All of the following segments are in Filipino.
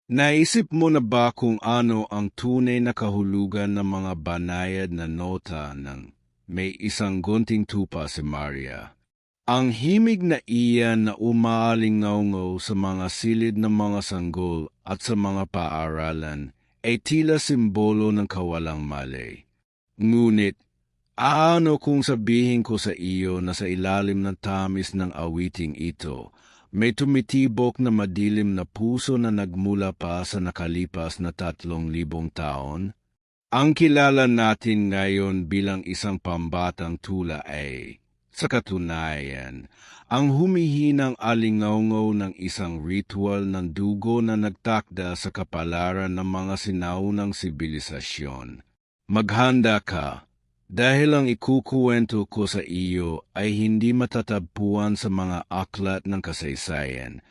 Naisip mo na ba kung ano ang tunay na kahulugan ng mga banayad na nota ng may isang gunting tupa si Maria? Ang himig na iyan na umaalingaw sa mga silid ng mga sanggol at sa mga paaralan ay tila simbolo ng kawalang malay. Ngunit, ano kung sabihin ko sa iyo na sa ilalim ng tamis ng awiting ito, may tumitibok na madilim na puso na nagmula pa sa nakalipas na 3,000 taon? Ang kilala natin ngayon bilang isang pambatang tula ay, sa katunayan, ang humihinang alingaungaw ng isang ritual ng dugo na nagtakda sa kapalaran ng mga sinaunang sibilisasyon. Maghanda ka, dahil ang ikukuwento ko sa iyo ay hindi matatagpuan sa mga aklat ng kasaysayan,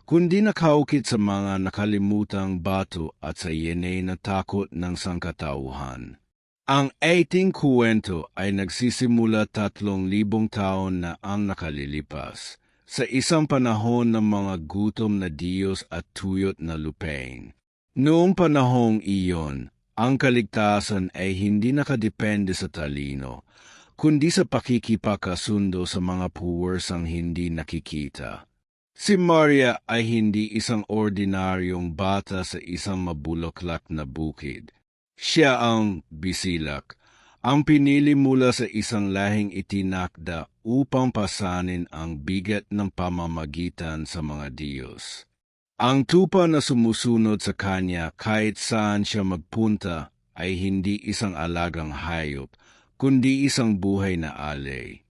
kundi nakaukit sa mga nakalimutang bato at sa yenay na takot ng sangkatauhan. Ang 18 kuwento ay nagsisimula 3,000 taon na ang nakalilipas, sa isang panahon ng mga gutom na Diyos at tuyot na lupain. Noong panahong iyon, ang kaligtasan ay hindi nakadepende sa talino, kundi sa pakikipagkasundo sa mga puwersang hindi nakikita. Si Maria ay hindi isang ordinaryong bata sa isang mabulaklak na bukid. Siya ang bisilak, ang pinili mula sa isang lahing itinakda upang pasanin ang bigat ng pamamagitan sa mga Diyos. Ang tupa na sumusunod sa kanya kahit saan siya magpunta ay hindi isang alagang hayop, kundi isang buhay na alay.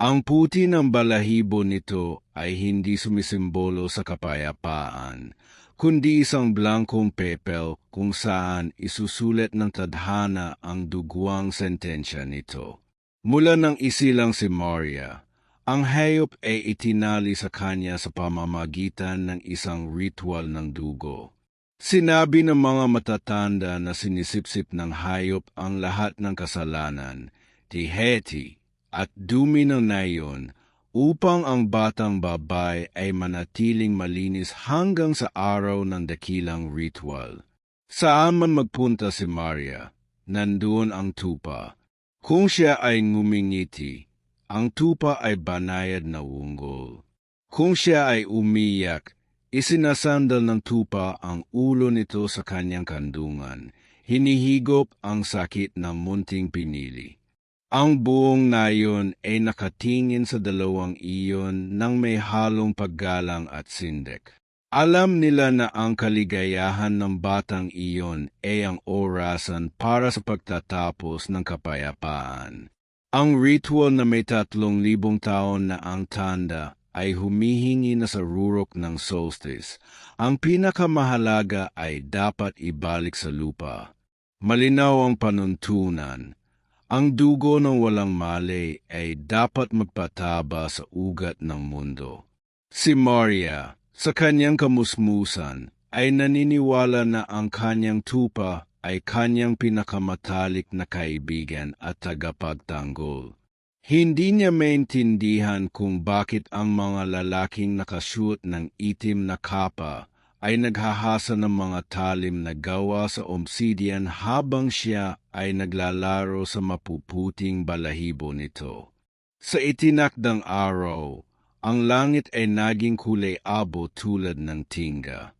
Ang puti ng balahibo nito ay hindi sumisimbolo sa kapayapaan, kundi isang blankong pepel kung saan isusulat ng tadhana ang duguang sentensya nito. Mula nang isilang si Maria, ang hayop ay itinali sa kanya sa pamamagitan ng isang ritual ng dugo. Sinabi ng mga matatanda na sinisipsip ng hayop ang lahat ng kasalanan, tiheti, at dumi ng nayon, upang ang batang babae ay manatiling malinis hanggang sa araw ng dakilang ritual. Saan man magpunta si Maria, nandoon ang tupa. Kung siya ay ngumingiti, ang tupa ay banayad na wunggol. Kung siya ay umiyak, isinasandal ng tupa ang ulo nito sa kanyang kandungan. Hinihigop ang sakit ng munting pinili. Ang buong nayon ay nakatingin sa dalawang iyon nang may halong paggalang at sindek. Alam nila na ang kaligayahan ng batang iyon ay ang orasan para sa pagtatapos ng kapayapaan. Ang ritual na may 3,000 taon na ang tanda ay humihingi na sa rurok ng solstice. Ang pinakamahalaga ay dapat ibalik sa lupa. Malinaw ang panuntunan. Ang dugo ng walang malay ay dapat magpataba sa ugat ng mundo. Si Maria, sa kanyang kamusmusan, ay naniniwala na ang kanyang tupa ay kanyang pinakamatalik na kaibigan at tagapagtanggol. Hindi niya maintindihan kung bakit ang mga lalaking nakasuot ng itim na kapa ay naghahasa ng mga talim na gawa sa obsidian habang siya ay naglalaro sa mapuputing balahibo nito. Sa itinakdang araw, ang langit ay naging kulay abo tulad ng tingga.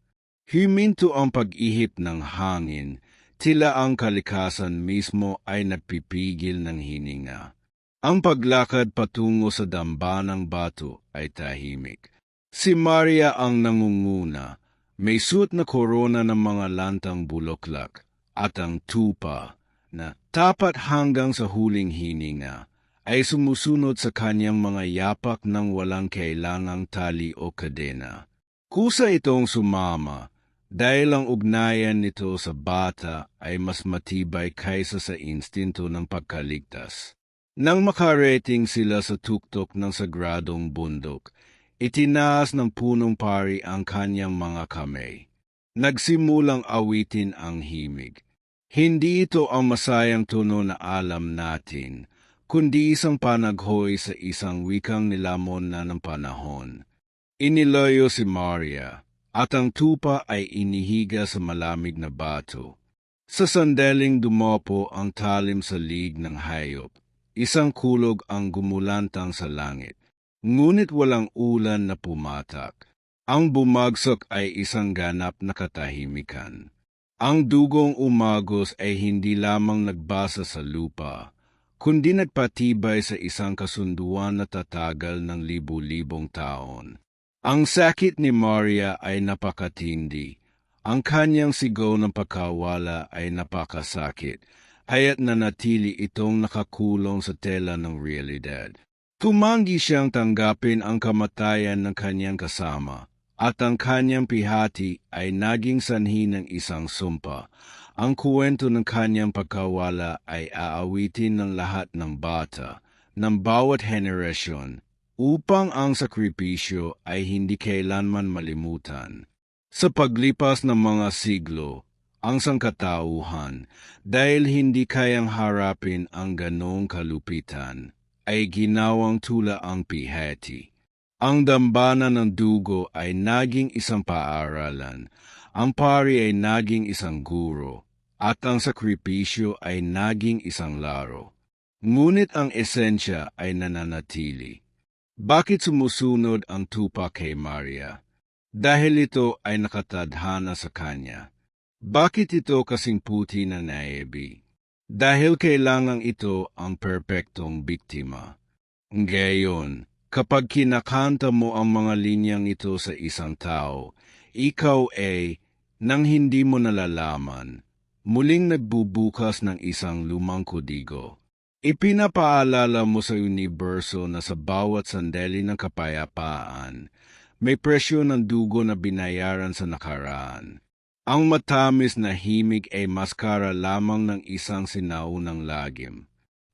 Huminto ang pag-ihip ng hangin, tila ang kalikasan mismo ay nagpipigil ng hininga. Ang paglakad patungo sa dambanang bato ay tahimik. Si Maria ang nangunguna, may suot na korona ng mga lantang bulaklak, at ang tupa, na tapat hanggang sa huling hininga, ay sumusunod sa kanyang mga yapak ng walang kailangang tali o kadena. Kusa itong sumama, dahil ang ugnayan nito sa bata ay mas matibay kaysa sa instinto ng pagkaligtas. Nang makarating sila sa tuktok ng sagradong bundok, itinaas ng punong pari ang kanyang mga kamay. Nagsimulang awitin ang himig. Hindi ito ang masayang tono na alam natin, kundi isang panaghoy sa isang wikang nilamon na ng panahon. Inilayo si Maria, at ang tupa ay inihiga sa malamig na bato. Sa sandaling dumopo ang talim sa lig ng hayop, isang kulog ang gumulantang sa langit. Ngunit walang ulan na pumatak. Ang bumagsak ay isang ganap na katahimikan. Ang dugong umagos ay hindi lamang nagbasa sa lupa, kundi nagpatibay sa isang kasunduan na tatagal ng libu-libong taon. Ang sakit ni Maria ay napakatindi. Ang kanyang sigaw ng pagkawala ay napakasakit, haya't nanatili itong nakakulong sa tela ng realidad. Tumanggi siyang tanggapin ang kamatayan ng kanyang kasama, at ang kanyang pihati ay naging sanhi ng isang sumpa. Ang kwento ng kanyang pagkawala ay aawitin ng lahat ng bata, ng bawat henerasyon, upang ang sakripisyo ay hindi kailanman malimutan. Sa paglipas ng mga siglo, ang sangkatauhan, dahil hindi kayang harapin ang ganong kalupitan, ay ginawang tula ang pihati. Ang dambana ng dugo ay naging isang paaralan, ang pari ay naging isang guro, at ang sakripisyo ay naging isang laro. Ngunit ang esensya ay nananatili. Bakit sumusunod ang tupa kay Maria? Dahil ito ay nakatadhana sa kanya. Bakit ito kasing puti na naebi? Dahil kailangan ito ang perpektong biktima. Ngayon, kapag kinakanta mo ang mga linyang ito sa isang tao, ikaw ay, nang hindi mo nalalaman, muling nagbubukas ng isang lumang kodigo. Ipinapaalala mo sa universo na sa bawat sandali ng kapayapaan, may presyo ng dugo na binayaran sa nakaraan. Ang matamis na himig ay maskara lamang ng isang sinaunang lagim.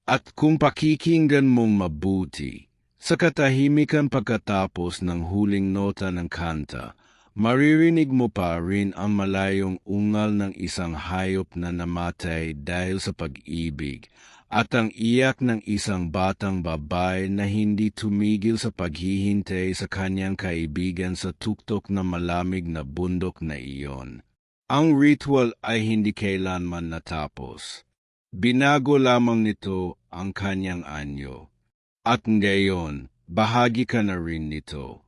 At kung pakikinggan mong mabuti, sa katahimikan pagkatapos ng huling nota ng kanta, maririnig mo pa rin ang malayong ungal ng isang hayop na namatay dahil sa pag-ibig, at ang iyak ng isang batang babae na hindi tumigil sa paghihintay sa kanyang kaibigan sa tuktok na malamig na bundok na iyon. Ang ritual ay hindi kailanman natapos. Binago lamang nito ang kanyang anyo. At ngayon, bahagi ka na rin nito.